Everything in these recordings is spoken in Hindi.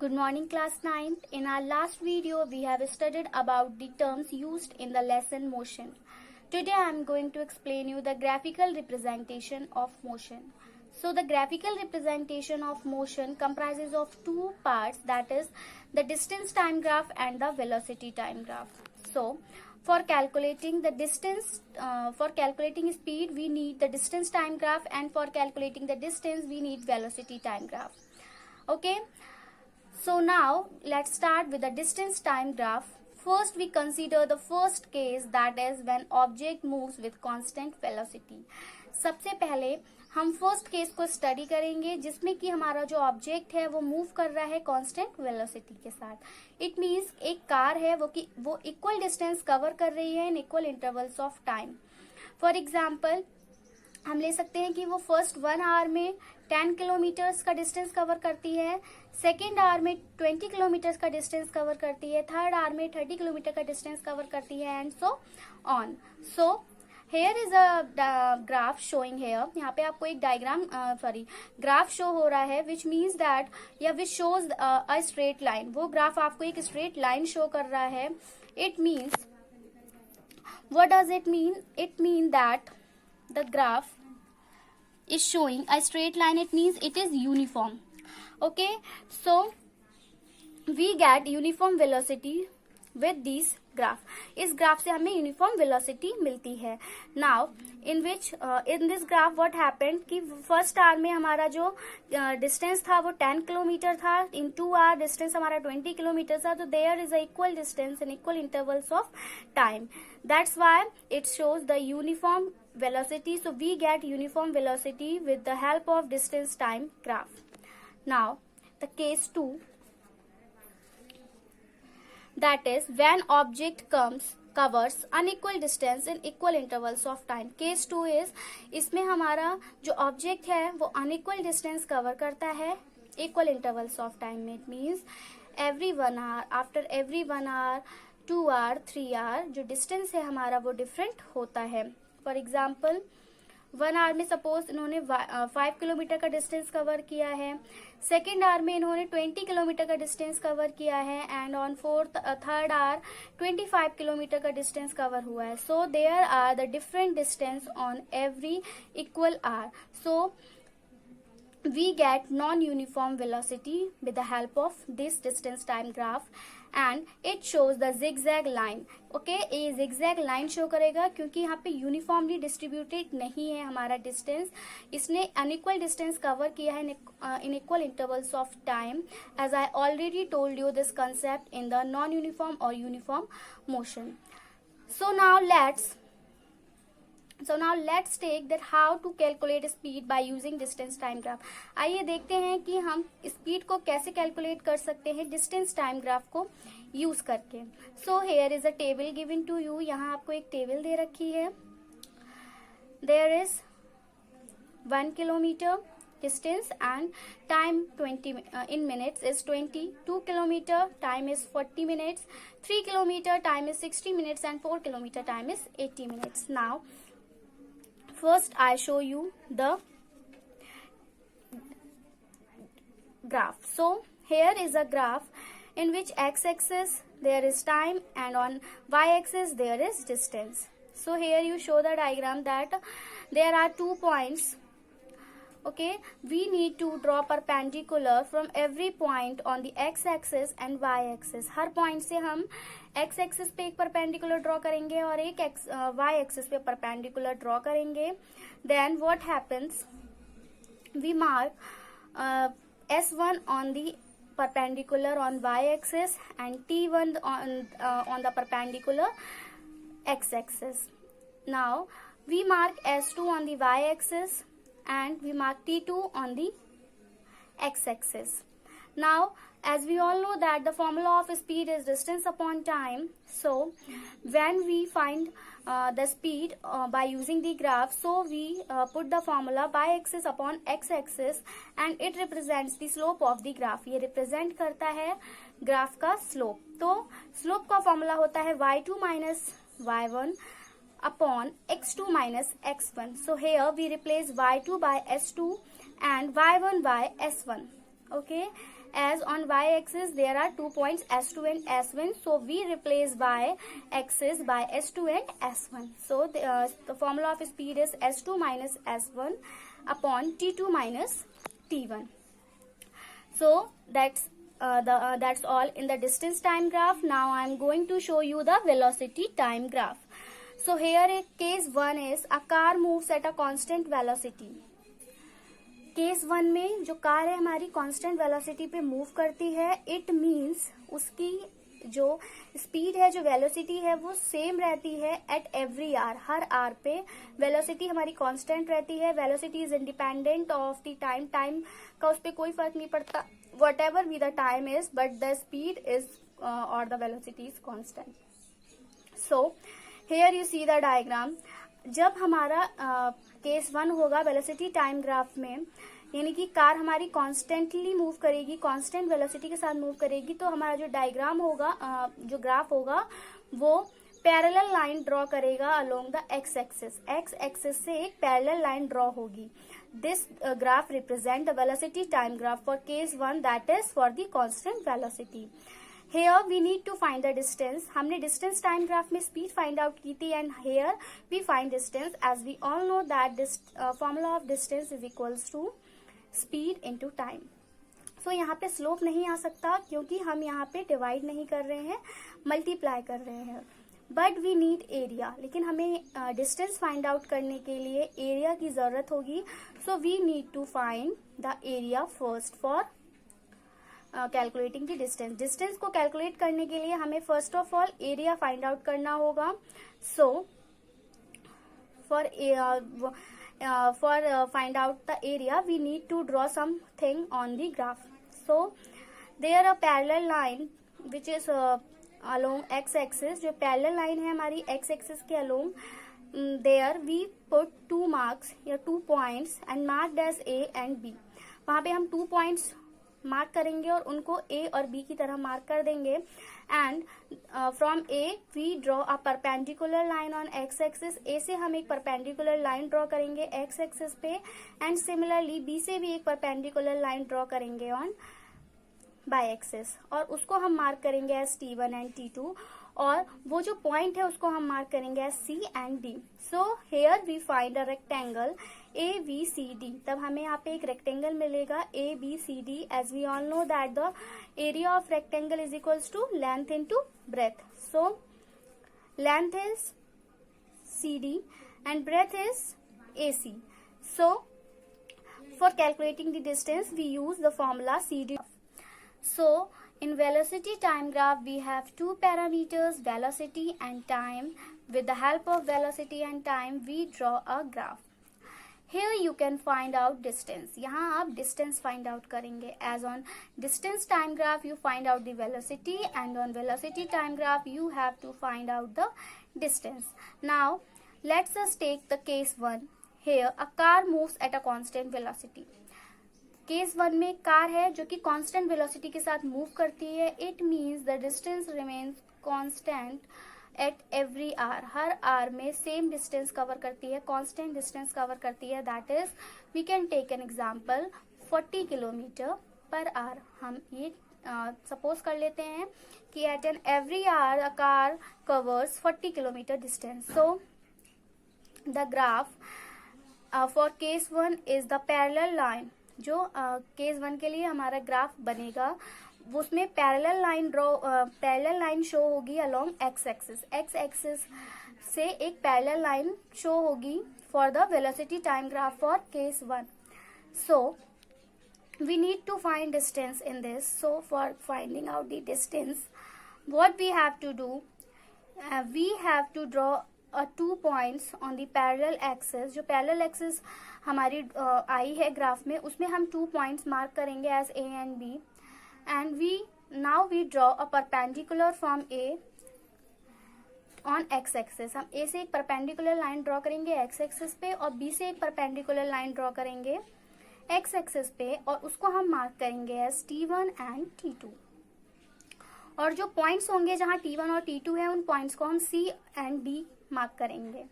Good morning class 9th. In our last video we have studied about the terms used in the lesson motion. Today I am going to explain you the graphical representation of motion. So the graphical representation of motion comprises of two parts, that is the distance time graph and the velocity time graph. So for calculating the distance, for calculating speed we need the distance time graph, and for calculating the distance we need velocity time graph. Okay. So now let's start with the distance time graph. First we consider the first case, that is when object moves with constant velocity. सबसे पहले हम फर्स्ट केस को स्टडी करेंगे जिसमें कि हमारा जो ऑब्जेक्ट है वो मूव कर रहा है कांस्टेंट वेलोसिटी के साथ. इट मींस एक कार है वो इक्वल डिस्टेंस कवर कर रही है इन equal intervals of time. For example हम ले सकते हैं कि वो फर्स्ट 1 आवर में 10 किलोमीटर्स का डिस्टेंस कवर करती है, सेकेंड आवर में 20 किलोमीटर्स का डिस्टेंस कवर करती है, थर्ड आवर में 30 किलोमीटर का डिस्टेंस कवर करती है, and so on. So here is a graph showing here. यहाँ पे आपको एक डायग्राम ग्राफ शो हो रहा है विच मीन्स दैट या which shows a straight line. वो ग्राफ आपको एक स्ट्रेट लाइन शो कर रहा है. It means what does it mean? It mean that the graph is showing a straight line. It means it is uniform. Okay, so we get uniform velocity with this graph. इस ग्राफ से हमें यूनिफॉर्म वेलोसिटी मिलती है. Now in this graph what happened कि फर्स्ट आवर में हमारा जो डिस्टेंस था वो 10 किलोमीटर था. इन 2 आवर डिस्टेंस हमारा 20 किलोमीटर था. तो there is a equal distance in equal intervals of time. That's why it shows the uniform velocity. So we get uniform velocity with the help of distance time graph. Now the case 2, that is when object covers unequal distance in equal intervals of time. Case 2 is इसमें हमारा जो object है वो unequal distance cover करता है equal intervals of time. It means every 1 hour, after every 1 hour, 2 our, 3 our जो डिस्टेंस है हमारा वो डिफरेंट होता है. फॉर एग्जाम्पल 1 आवर में सपोज इन्होंने 5 किलोमीटर का डिस्टेंस कवर किया है, सेकेंड आवर में इन्होंने 20 किलोमीटर का डिस्टेंस कवर किया है, and on third hour 25 kilometre का डिस्टेंस कवर हुआ है. So there are the different distance on every equal hour. So we get non-uniform velocity with the help of this distance time graph, and it shows the zigzag line. Okay, ये zigzag line show करेगा क्योंकि यहाँ पे uniformly distributed नहीं है हमारा distance. इसने unequal distance cover किया है in equal intervals of time, as I already told you this concept in the non-uniform or uniform motion. So now let's take that how to calculate speed by using distance time graph. आइए देखते हैं कि हम स्पीड को कैसे कैलकुलेट कर सकते हैं डिस्टेंस टाइम ग्राफ को यूज करके. So here is a table given to you. यहाँ आपको एक टेबल दे रखी है. देयर इज 1 kilometre distance and time 20 in minutes is 20. 2 kilometer time is 40 minutes. 3 kilometer time is 60 minutes and 4 kilometer time is 80 minutes. Now first I show you the graph. So here is a graph in which x-axis there is time and on y-axis there is distance. So here you show the diagram that there are 2 points. Okay, we need to draw perpendicular from every point on the x-axis and y-axis. Her point से हम x-axis पे एक perpendicular draw करेंगे और एक y-axis पे perpendicular draw करेंगे. Then what happens? We mark S1 on the perpendicular on y-axis and T1 on the perpendicular x-axis. Now we mark S2 on the y-axis and we mark T2 on the x-axis. Now as we all know that the formula of speed is distance upon time. So when we find the speed by using the graph, so we put the formula y-axis upon x-axis and it represents the slope of the graph. ये represent करता है ग्राफ का स्लोप. तो स्लोप का फॉर्मूला होता है y2 minus y1 upon x2 minus x1. So here we replace y2 by s2 and y1 by s1. Okay, as on y-axis there are 2 points S2 and S1, so we replace y-axis by S2 and S1. So the formula of speed is S2 minus S1 upon T2 minus T1. So that's all in the distance time graph. Now I am going to show you the velocity time graph. So here case 1 is a car moves at a constant velocity. Case 1 में जो कार है हमारी कांस्टेंट वेलोसिटी पे मूव करती है, इट मींस उसकी जो स्पीड है, जो वेलोसिटी है वो सेम रहती है एट एवरी आर, हर आर पे वेलोसिटी हमारी कांस्टेंट रहती है. Velocity is independent of the time, time का उस पर कोई फर्क नहीं पड़ता, whatever be the time is, but the speed is और the velocity is constant. So here you see the diagram. जब हमारा केस 1 होगा वेलोसिटी टाइम ग्राफ में, यानी कि कार हमारी कांस्टेंटली मूव करेगी, कांस्टेंट वेलोसिटी के साथ मूव करेगी, तो हमारा जो डायग्राम होगा, जो ग्राफ होगा वो पैरेलल लाइन ड्रॉ करेगा along the x axis. X axis से एक पैरेलल लाइन ड्रॉ होगी. This graph represent the velocity time graph for case 1, that is for the constant velocity. Here we need to find the distance. हमने distance time graph में speed find out की थी, and here we find distance, as we all know that this formula of distance is equals to speed into time. So यहाँ पे slope नहीं आ सकता क्योंकि हम यहाँ पे divide नहीं कर रहे हैं, multiply कर रहे हैं. But we need area. लेकिन हमें distance find out करने के लिए area की जरूरत होगी. So we need to find the area first for calculating the distance. Distance को कैलकुलेट करने के लिए हमें first of all area find out करना होगा. So for find out the area we need to draw something on the graph. So there a parallel line which is along X axis. जो पैरेलल लाइन है हमारी एक्स एक्सिस के अलोंग, देयर वी पुट 2 मार्क्स या 2 points and marked as A and B. वहां पे हम 2 पॉइंट्स मार्क करेंगे और उनको ए और बी की तरह मार्क कर देंगे. And from A we draw a perpendicular line on X axis. A से हम एक परपेंडिकुलर लाइन ड्रॉ करेंगे एक्स एक्सिस पे, एंड सिमिलरली बी से भी एक परपेंडिकुलर लाइन ड्रॉ करेंगे ऑन बाय एक्सिस, और उसको हम मार्क करेंगे एज T1 एंड T2, और वो जो पॉइंट है उसको हम मार्क करेंगे as C and D. So here we find a rectangle ABCD. तब हमें यहाँ पे एक रेक्टेंगल मिलेगा ABCD, as we all know that the area of rectangle is equals to length into breadth. So length is CD and breadth is AC. So for calculating the distance we use the formula CD. So in velocity time graph we have 2 parameters, velocity and time. With the help of velocity and time we draw a graph. Here you can find out distance. यहाँ आप distance find out करेंगे. As on distance time graph you find out the velocity, and on velocity time graph you have to find out the distance. Now let's us take the case 1. Here a car moves at a constant velocity. Case 1 में कार है जो कि कांस्टेंट वेलोसिटी के साथ मूव करती है. It means the distance remains constant at every are. हर आर में सेम डिस्टेंस कवर करती है, कांस्टेंट डिस्टेंस कवर करती है. That is we can take an example 40 kilometre per hour. हम ये सपोज कर लेते हैं कि at an every hour a car covers 40 kilometre distance. So the graph for case 1 is the parallel line. जो केस 1 के लिए हमारा ग्राफ बनेगा उसमें पैरेलल लाइन शो होगी along X axis. X axis से एक पैरेलल लाइन शो होगी for the velocity time graph for case 1. So we need to find distance in this. So for finding out the distance, what we have to do, we have to draw 2 points on the parallel axis. जो parallel axis हमारी आई है ग्राफ में, उसमें हम 2 points मार्क करेंगे as A and B, and now we draw a perpendicular from A on x axis. हम A से एक perpendicular line draw करेंगे x axis पे, और B से एक perpendicular line draw करेंगे x axis पे, और उसको हम मार्क करेंगे as T1 and T2. और जो पॉइंट्स होंगे जहाँ T1 और T2 है, उन पॉइंट्स को हम C and D मार्क करेंगे.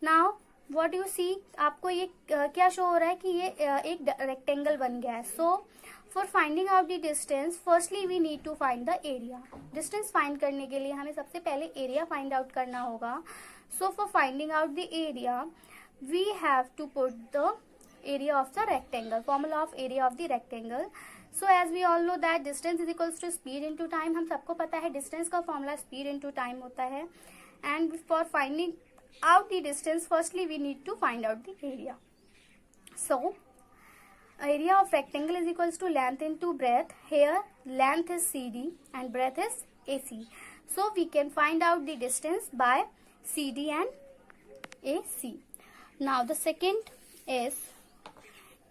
नाउ व्हाट यू सी, आपको ये क्या शो हो रहा है कि ये एक रेक्टेंगल बन गया है. So for finding out the distance firstly we need to find the area. Distance find करने के लिए हमें सबसे पहले एरिया फाइंड आउट करना होगा. So for finding out the area we have to put the area of the rectangle, formula of area of the rectangle. So as we all know that distance is equals to speed into time. हम सबको पता है distance का formula speed into time होता है. And for finding out the distance firstly we need to find out the area. So area of rectangle is equals to length into breadth. Here length is CD and breadth is AC. So we can find out the distance by CD and AC. Now the second is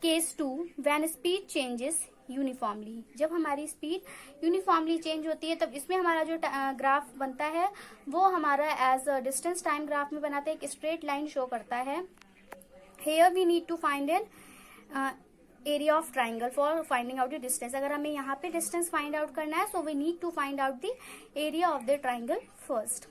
case 2 when speed changes uniformly. जब हमारी स्पीड यूनिफॉर्मली चेंज होती है तब इसमें हमारा जो ग्राफ बनता है वो हमारा एज डिस्टेंस टाइम ग्राफ में बनाते हैं, एक स्ट्रेट लाइन शो करता है. Here we need to find an area of triangle for finding out the distance. अगर हमें यहाँ पे डिस्टेंस फाइंड आउट करना है so we need to find out the area of the triangle first.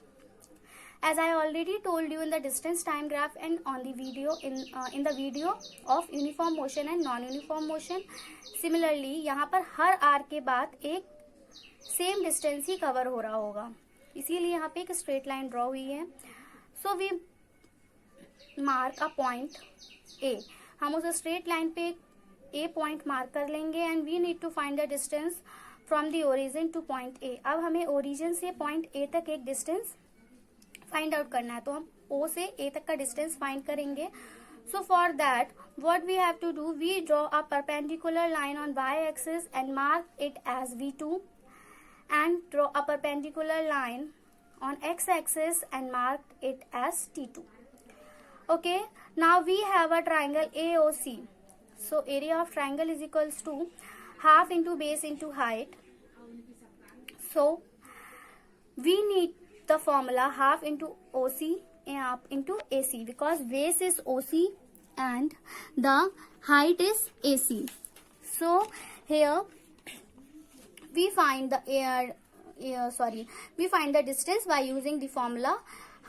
As I already told you in the distance time graph and on the video in the video of uniform motion and non-uniform motion, similarly यहाँ पर हर r के बाद एक सेम डिस्टेंस ही कवर हो रहा होगा, इसीलिए यहाँ पे एक स्ट्रेट लाइन ड्रॉ हुई है. So we mark a point A. हम उस स्ट्रेट लाइन पे A पॉइंट मार्क कर लेंगे and we need to find the distance from the origin to point A. अब हमें ओरिजिन से पॉइंट A तक एक डिस्टेंस फाइंड आउट करना है, तो हम O से A तक का डिस्टेंस फाइंड करेंगे. So for that what we have to do, we draw a perpendicular line on y axis and mark it as V2 and draw a perpendicular line on x axis and mark it as T2. Okay, now we have a triangle AOC. So area of triangle is equals to half into base into height. So we need the formula half into OC into AC because base is OC and the height is AC. So here we find we find the distance by using the formula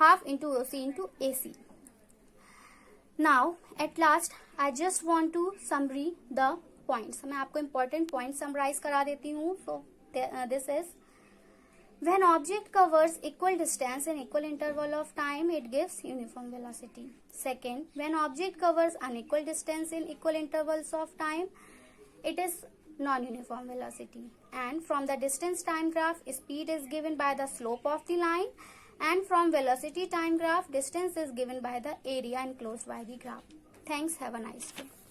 half into OC into AC. Now at last I just want to summary the points. मैं आपको important points summarize करा देती हूँ. So this is when object covers equal distance in equal interval of time, it gives uniform velocity. Second, when object covers unequal distance in equal intervals of time, it is non-uniform velocity. And from the distance time graph, speed is given by the slope of the line, and from velocity time graph, distance is given by the area enclosed by the graph. Thanks. Have a nice day.